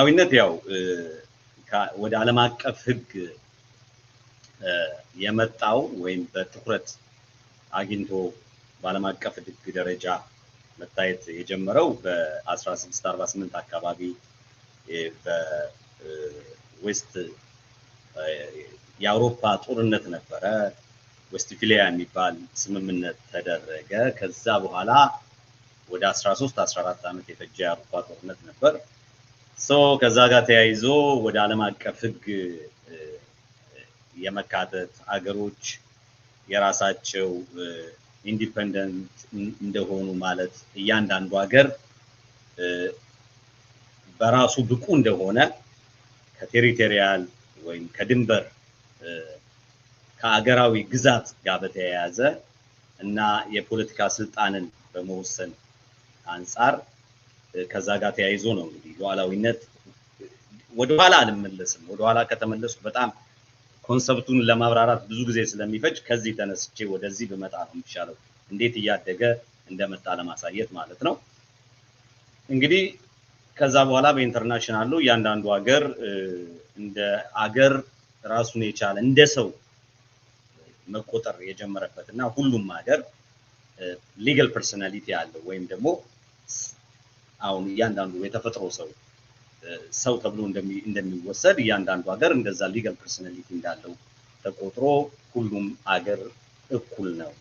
ሉዓላዊነት ያው ወደ ዓለም አቀፍ ህግ የመጣው ወይም በትኩረት አግኝቶ በዓለም አቀፍ ህግ ደረጃ መታየት የጀመረው በ1648 አካባቢ በዌስት የአውሮፓ ጦርነት ነበረ። ዌስትፊሊያ የሚባል ስምምነት ተደረገ። ከዛ በኋላ ወደ 13-14 ዓመት የፈጀ የአውሮፓ ጦርነት ነበር። ከዛ ጋር ተያይዞ ወደ ዓለም አቀፍ ህግ የመካተት አገሮች የራሳቸው ኢንዲፔንደንት እንደሆኑ ማለት እያንዳንዱ ሀገር በራሱ ብቁ እንደሆነ ከቴሪቶሪያል ወይም ከድንበር ከአገራዊ ግዛት ጋር በተያያዘ እና የፖለቲካ ስልጣንን በመወሰን አንፃር ከዛ ጋር ተያይዞ ነው እንግዲህ ሉዓላዊነት ወደ ኋላ አልመለስም። ወደ ኋላ ከተመለሱ በጣም ኮንሰፕቱን ለማብራራት ብዙ ጊዜ ስለሚፈጅ ከዚህ ተነስቼ ወደዚህ በመጣ ነው የሚሻለው እንዴት እያደገ እንደመጣ ለማሳየት ማለት ነው። እንግዲህ ከዛ በኋላ በኢንተርናሽናሉ እያንዳንዱ ሀገር እንደ ሀገር ራሱን የቻለ እንደ ሰው መቆጠር የጀመረበትና ሁሉም ሀገር ሊጋል ፐርሰናሊቲ ያለው ወይም ደግሞ አሁን እያንዳንዱ የተፈጥሮ ሰው ተብሎ እንደሚወሰድ እያንዳንዱ ሀገር እንደዛ ሊጋል ፐርሰናሊቲ እንዳለው ተቆጥሮ ሁሉም ሀገር እኩል ነው።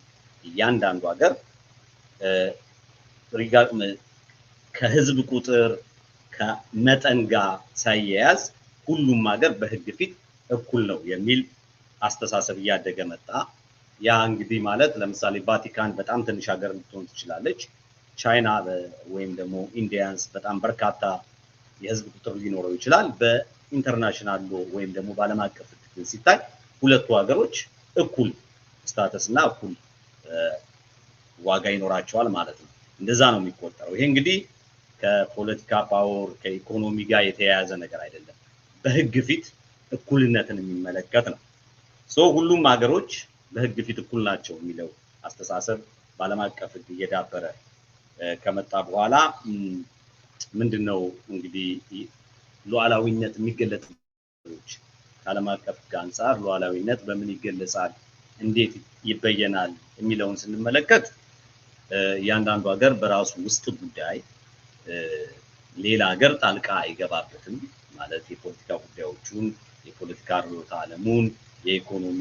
እያንዳንዱ ሀገር ከህዝብ ቁጥር ከመጠን ጋር ሳይያያዝ ሁሉም ሀገር በህግ ፊት እኩል ነው የሚል አስተሳሰብ እያደገ መጣ። ያ እንግዲህ ማለት ለምሳሌ ቫቲካን በጣም ትንሽ ሀገር ልትሆን ትችላለች። ቻይና ወይም ደግሞ ኢንዲያንስ በጣም በርካታ የህዝብ ቁጥር ሊኖረው ይችላል። በኢንተርናሽናል ሎ ወይም ደግሞ በዓለም አቀፍ ህግ ሲታይ ሁለቱ ሀገሮች እኩል ስታተስ እና እኩል ዋጋ ይኖራቸዋል ማለት ነው። እንደዛ ነው የሚቆጠረው። ይሄ እንግዲህ ከፖለቲካ ፓወር ከኢኮኖሚ ጋር የተያያዘ ነገር አይደለም። በህግ ፊት እኩልነትን የሚመለከት ነው። ሁሉም ሀገሮች በህግ ፊት እኩል ናቸው የሚለው አስተሳሰብ በዓለም አቀፍ ህግ እየዳበረ ከመጣ በኋላ ምንድነው እንግዲህ ሉዓላዊነት የሚገለጽበት ከዓለም አቀፍ ህግ አንፃር ሉዓላዊነት በምን ይገለጻል፣ እንዴት ይበየናል የሚለውን ስንመለከት እያንዳንዱ ሀገር በራሱ ውስጥ ጉዳይ ሌላ ሀገር ጣልቃ አይገባበትም ማለት የፖለቲካ ጉዳዮቹን የፖለቲካ ርዕዮተ ዓለሙን የኢኮኖሚ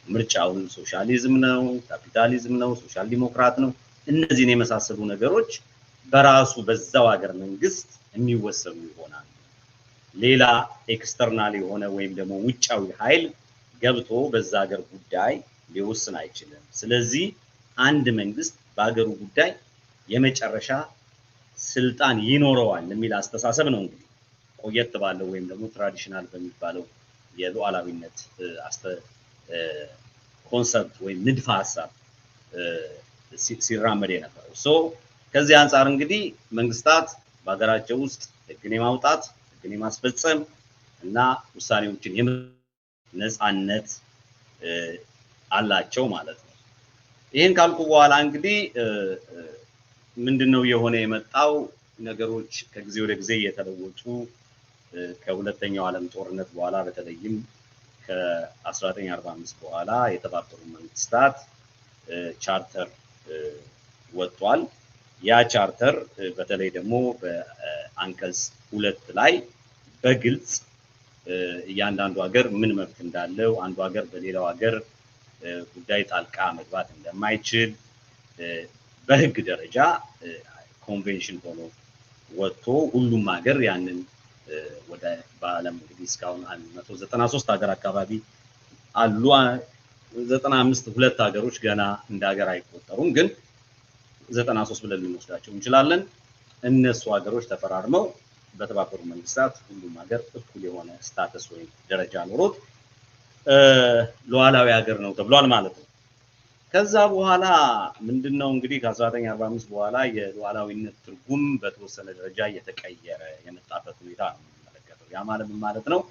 ምርጫውን ሶሻሊዝም ነው፣ ካፒታሊዝም ነው፣ ሶሻል ዲሞክራት ነው፣ እነዚህን የመሳሰሉ ነገሮች በራሱ በዛው ሀገር መንግስት የሚወሰኑ ይሆናል። ሌላ ኤክስተርናል የሆነ ወይም ደግሞ ውጫዊ ኃይል ገብቶ በዛ ሀገር ጉዳይ ሊወስን አይችልም። ስለዚህ አንድ መንግስት በሀገሩ ጉዳይ የመጨረሻ ስልጣን ይኖረዋል የሚል አስተሳሰብ ነው እንግዲህ ቆየት ባለው ወይም ደግሞ ትራዲሽናል በሚባለው የሉዓላዊነት ኮንሰፕት ወይም ንድፈ ሐሳብ ሲራመድ የነበረው። ከዚህ አንፃር እንግዲህ መንግስታት በሀገራቸው ውስጥ ህግን የማውጣት ህግን የማስፈጸም እና ውሳኔዎችን ነፃነት አላቸው ማለት ነው። ይሄን ካልኩ በኋላ እንግዲህ ምንድነው የሆነ የመጣው ነገሮች ከጊዜ ወደ ጊዜ እየተለወጡ ከሁለተኛው ዓለም ጦርነት በኋላ በተለይም ከ1945 በኋላ የተባበሩት መንግስታት ቻርተር ወጥቷል። ያ ቻርተር በተለይ ደግሞ በአንቀጽ 2 ላይ በግልጽ እያንዳንዱ ሀገር ምን መብት እንዳለው አንዱ ሀገር በሌላው ሀገር ጉዳይ ጣልቃ መግባት እንደማይችል በህግ ደረጃ ኮንቬንሽን ሆኖ ወጥቶ ሁሉም ሀገር ያንን ወደ በዓለም እንግዲህ እስካሁን 193 ሀገር አካባቢ አሉ። 95 ሁለት ሀገሮች ገና እንደ ሀገር አይቆጠሩም፣ ግን 93 ብለን ልንወስዳቸው እንችላለን። እነሱ ሀገሮች ተፈራርመው በተባበሩት መንግስታት ሁሉም ሀገር እኩል የሆነ ስታተስ ወይም ደረጃ ኖሮት ሉዓላዊ ሀገር ነው ተብሏል ማለት ነው። ከዛ በኋላ ምንድነው እንግዲህ ከ1945 በኋላ የሉዓላዊነት ትርጉም በተወሰነ ደረጃ እየተቀየረ የመጣበት ሁኔታ ነው የምንመለከተው። ያ ማለት ነው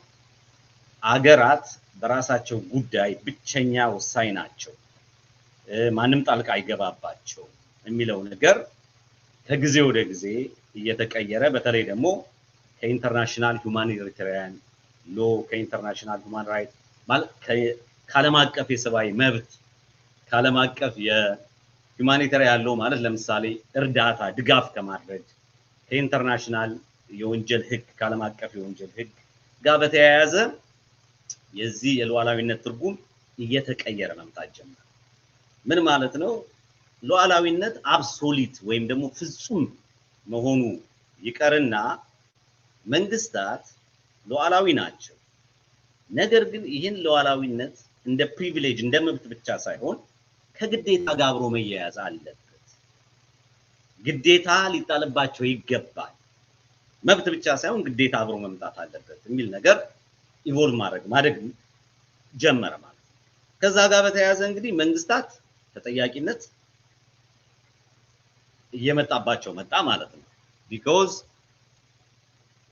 ሀገራት በራሳቸው ጉዳይ ብቸኛ ወሳኝ ናቸው፣ ማንም ጣልቃ አይገባባቸው የሚለው ነገር ከጊዜ ወደ ጊዜ እየተቀየረ በተለይ ደግሞ ከኢንተርናሽናል ሁማኒታሪያን ሎ ከኢንተርናሽናል ሁማን ራይት ማለት ከዓለም አቀፍ የሰብአዊ መብት ከዓለም አቀፍ የሁማኒታሪያን ሎ ማለት ለምሳሌ እርዳታ ድጋፍ ከማድረግ ከኢንተርናሽናል የወንጀል ህግ ከዓለም አቀፍ የወንጀል ህግ ጋር በተያያዘ የዚህ የሉዓላዊነት ትርጉም እየተቀየረ መምጣት ጀመረ። ምን ማለት ነው? ሉዓላዊነት አብሶሊት ወይም ደግሞ ፍጹም መሆኑ ይቀርና መንግስታት ሉዓላዊ ናቸው። ነገር ግን ይህን ሉዓላዊነት እንደ ፕሪቪሌጅ እንደ መብት ብቻ ሳይሆን ከግዴታ ጋር አብሮ መያያዝ አለበት። ግዴታ ሊጣልባቸው ይገባል። መብት ብቻ ሳይሆን ግዴታ አብሮ መምጣት አለበት የሚል ነገር ኢቮልቭ ማድረግ ጀመረ ማለት ነው። ከዛ ጋር በተያያዘ እንግዲህ መንግስታት ተጠያቂነት እየመጣባቸው መጣ ማለት ነው። ቢኮዝ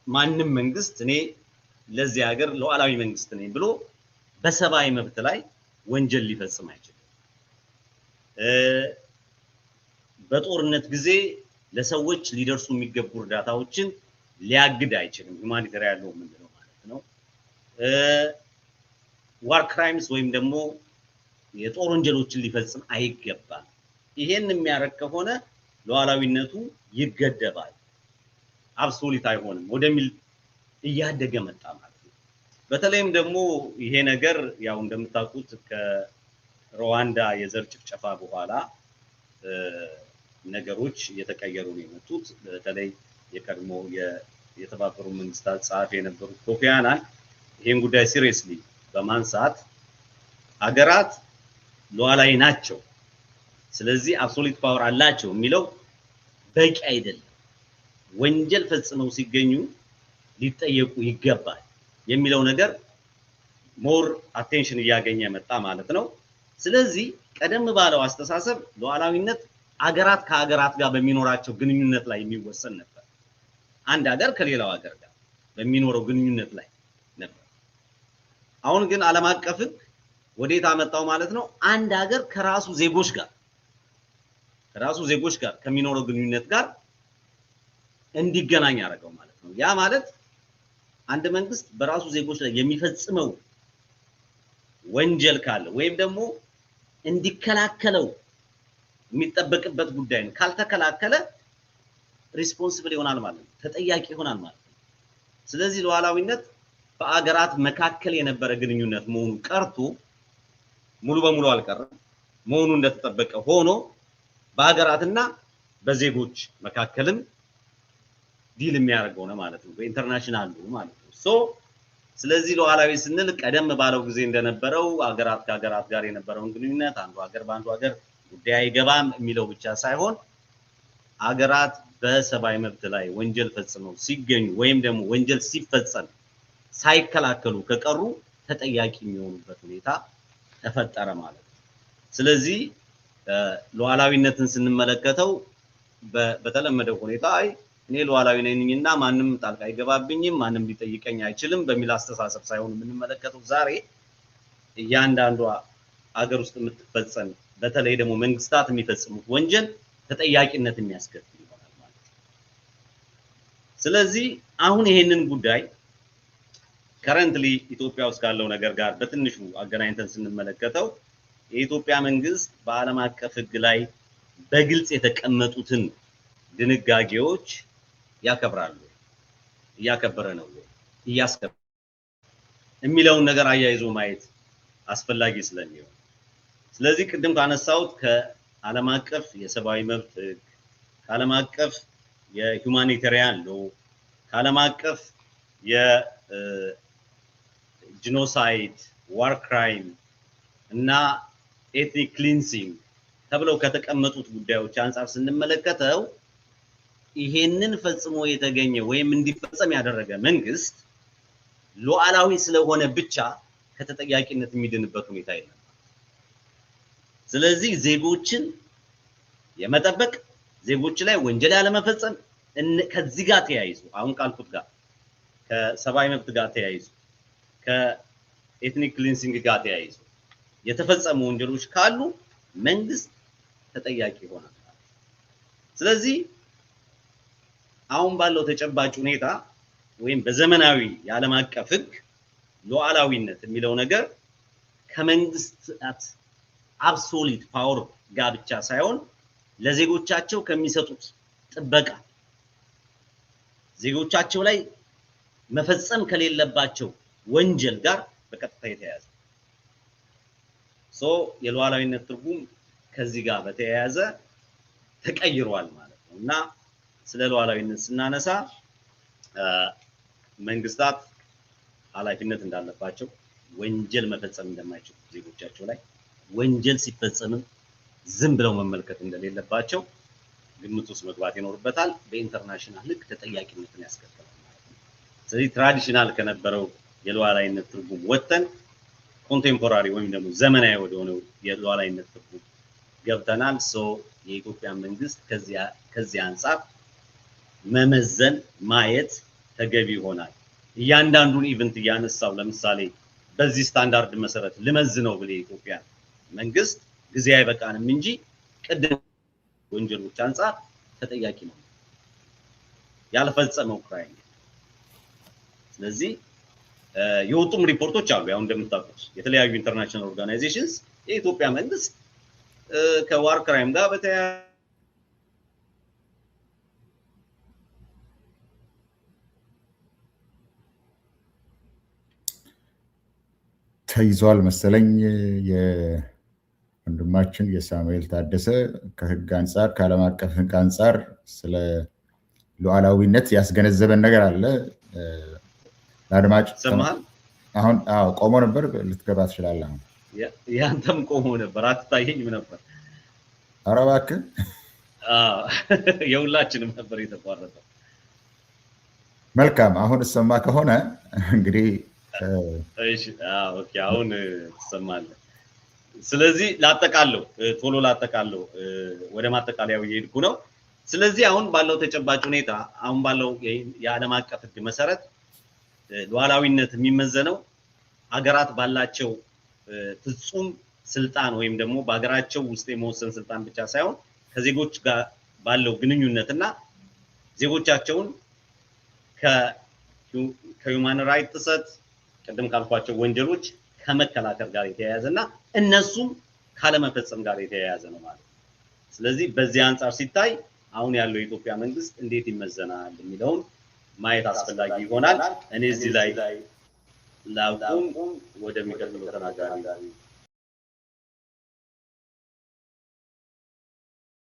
ማንም መንግስት እኔ ለዚህ ሀገር ሉዓላዊ መንግስት ነኝ ብሎ በሰብአዊ መብት ላይ ወንጀል ሊፈጽም አይችልም። በጦርነት ጊዜ ለሰዎች ሊደርሱ የሚገቡ እርዳታዎችን ሊያግድ አይችልም። ሁማኒታሪያን ሎ ምንድነው ማለት ነው። ዋር ክራይምስ ወይም ደግሞ የጦር ወንጀሎችን ሊፈጽም አይገባም። ይሄን የሚያደርግ ከሆነ ሉዓላዊነቱ ይገደባል፣ አብሶሉት አይሆንም ወደሚል እያደገ መጣ ማለት ነው። በተለይም ደግሞ ይሄ ነገር ያው እንደምታውቁት ከሩዋንዳ የዘር ጭፍጨፋ በኋላ ነገሮች እየተቀየሩ ነው የመጡት። በተለይ የቀድሞ የተባበሩት መንግስታት ጸሐፊ የነበሩት ኮፊ አናን ይሄን ጉዳይ ሲሪየስሊ በማንሳት ሀገራት ሉዓላዊ ናቸው፣ ስለዚህ አብሶሉት ፓወር አላቸው የሚለው በቂ አይደለም፣ ወንጀል ፈጽመው ሲገኙ ሊጠየቁ ይገባል የሚለው ነገር ሞር አቴንሽን እያገኘ መጣ ማለት ነው። ስለዚህ ቀደም ባለው አስተሳሰብ ሉዓላዊነት ሀገራት ከሀገራት ጋር በሚኖራቸው ግንኙነት ላይ የሚወሰን ነበር። አንድ ሀገር ከሌላው ሀገር ጋር በሚኖረው ግንኙነት ላይ ነበር። አሁን ግን ዓለም አቀፍ ህግ ወዴት አመጣው ማለት ነው? አንድ ሀገር ከራሱ ዜጎች ጋር ከሚኖረው ግንኙነት ጋር እንዲገናኝ ያደረገው ማለት ነው። ያ ማለት አንድ መንግስት በራሱ ዜጎች ላይ የሚፈጽመው ወንጀል ካለ ወይም ደግሞ እንዲከላከለው የሚጠበቅበት ጉዳይ ነው፣ ካልተከላከለ ሪስፖንሲብል ይሆናል ማለት ነው፣ ተጠያቂ ይሆናል ማለት ነው። ስለዚህ ሉዓላዊነት በአገራት መካከል የነበረ ግንኙነት መሆኑ ቀርቶ ሙሉ በሙሉ አልቀረም፣ መሆኑ እንደተጠበቀ ሆኖ በአገራትና በዜጎች መካከልም ዲል የሚያደርገው ነው ማለት ነው፣ በኢንተርናሽናል ማለት ነው። ስለዚህ ሉዓላዊ ስንል ቀደም ባለው ጊዜ እንደነበረው አገራት ከአገራት ጋር የነበረውን ግንኙነት አንዱ ሀገር በአንዱ ሀገር ጉዳይ አይገባም የሚለው ብቻ ሳይሆን አገራት በሰብአዊ መብት ላይ ወንጀል ፈጽመው ሲገኙ ወይም ደግሞ ወንጀል ሲፈጸም ሳይከላከሉ ከቀሩ ተጠያቂ የሚሆኑበት ሁኔታ ተፈጠረ ማለት ነው። ስለዚህ ሉዓላዊነትን ስንመለከተው በተለመደው ሁኔታ እኔ ሉዓላዊ ነኝና ማንም ጣልቃ አይገባብኝም፣ ማንም ሊጠይቀኝ አይችልም በሚል አስተሳሰብ ሳይሆን የምንመለከተው ዛሬ እያንዳንዱ ሀገር ውስጥ የምትፈጸም በተለይ ደግሞ መንግስታት የሚፈጽሙት ወንጀል ተጠያቂነት የሚያስከትል ይሆናል ማለት ነው። ስለዚህ አሁን ይሄንን ጉዳይ ከረንትሊ ኢትዮጵያ ውስጥ ካለው ነገር ጋር በትንሹ አገናኝተን ስንመለከተው የኢትዮጵያ መንግስት በዓለም አቀፍ ህግ ላይ በግልጽ የተቀመጡትን ድንጋጌዎች ያከብራሉ፣ እያከበረ ነው፣ እያስከበረ የሚለውን ነገር አያይዞ ማየት አስፈላጊ ስለሚሆን ስለዚህ ቅድም ካነሳሁት ከዓለም አቀፍ የሰብአዊ መብት ህግ፣ ከዓለም አቀፍ የሁማኒታሪያን ሎ፣ ከዓለም አቀፍ የጂኖሳይድ ዋር ክራይም እና ኤትኒክ ክሊንሲንግ ተብለው ከተቀመጡት ጉዳዮች አንፃር ስንመለከተው ይሄንን ፈጽሞ የተገኘ ወይም እንዲፈጸም ያደረገ መንግስት ሉዓላዊ ስለሆነ ብቻ ከተጠያቂነት የሚድንበት ሁኔታ የለም። ስለዚህ ዜጎችን የመጠበቅ ዜጎች ላይ ወንጀል ያለመፈጸም ከዚህ ጋር ተያይዞ አሁን ካልኩት ጋር ከሰብአዊ መብት ጋር ተያይዞ ከኤትኒክ ክሊንሲንግ ጋር ተያይዞ የተፈጸሙ ወንጀሎች ካሉ መንግስት ተጠያቂ ይሆናል። ስለዚህ አሁን ባለው ተጨባጭ ሁኔታ ወይም በዘመናዊ የዓለም አቀፍ ህግ ሉዓላዊነት የሚለው ነገር ከመንግስታት አብሶሉት ፓወር ጋር ብቻ ሳይሆን ለዜጎቻቸው ከሚሰጡት ጥበቃ ዜጎቻቸው ላይ መፈጸም ከሌለባቸው ወንጀል ጋር በቀጥታ የተያያዘ የሉዓላዊነት ትርጉም ከዚህ ጋር በተያያዘ ተቀይሯል ማለት ነው እና ስለ ሉዓላዊነት ስናነሳ መንግስታት ኃላፊነት እንዳለባቸው ወንጀል መፈጸም እንደማይችሉ ዜጎቻቸው ላይ ወንጀል ሲፈጸም ዝም ብለው መመልከት እንደሌለባቸው ግምት ውስጥ መግባት ይኖርበታል በኢንተርናሽናል ህግ ተጠያቂነትን ያስከትላል ማለት ነው ስለዚህ ትራዲሽናል ከነበረው የሉዓላዊነት ትርጉም ወጥተን ኮንቴምፖራሪ ወይም ደግሞ ዘመናዊ ወደሆነው የሉዓላዊነት ትርጉም ገብተናል የኢትዮጵያ መንግስት ከዚህ አንፃር መመዘን ማየት ተገቢ ይሆናል እያንዳንዱን ኢቨንት ያነሳው ለምሳሌ በዚህ ስታንዳርድ መሰረት ልመዝነው ብለ ኢትዮጵያ መንግስት ጊዜ አይበቃንም እንጂ ቀደም ወንጀሎች አንፃር ተጠያቂ ነው ያልፈጸመው ክራይም ስለዚህ የወጡም ሪፖርቶች አሉ ያው እንደምታውቁት የተለያዩ ኢንተርናሽናል ኦርጋናይዜሽንስ የኢትዮጵያ መንግስት ከዋር ክራይም ጋር በተያያዘ ተይዟል መሰለኝ የወንድማችን የሳሙኤል ታደሰ ከህግ አንፃር ከዓለም አቀፍ ህግ አንፃር ስለ ሉዓላዊነት ያስገነዘበን ነገር አለ ለአድማጭ ሰማሃል አሁን ቆሞ ነበር ልትገባ ትችላለህ ያንተም ቆሞ ነበር አትታየኝም ነበር ኧረ እባክህ የሁላችንም ነበር የተቋረጠው መልካም አሁን እሰማ ከሆነ እንግዲህ እሺ ኦኬ አሁን ተሰማለ ስለዚህ ላጠቃለው ቶሎ ላጠቃለው ወደ ማጠቃለያው እየሄድኩ ነው ስለዚህ አሁን ባለው ተጨባጭ ሁኔታ አሁን ባለው የዓለም አቀፍ ህግ መሰረት ሉዓላዊነት የሚመዘነው ሀገራት ባላቸው ፍጹም ስልጣን ወይም ደግሞ በሀገራቸው ውስጥ የመወሰን ስልጣን ብቻ ሳይሆን ከዜጎች ጋር ባለው ግንኙነትና ዜጎቻቸውን ከሁማን ራይት ጥሰት ቀደም ካልኳቸው ወንጀሎች ከመከላከል ጋር የተያያዘና እነሱም ካለመፈጸም ጋር የተያያዘ ነው ማለት ስለዚህ በዚህ አንፃር ሲታይ አሁን ያለው የኢትዮጵያ መንግስት እንዴት ይመዘናል የሚለውን ማየት አስፈላጊ ይሆናል እኔ እዚህ ላይ ላቁም ወደሚቀጥለው ተናጋሪ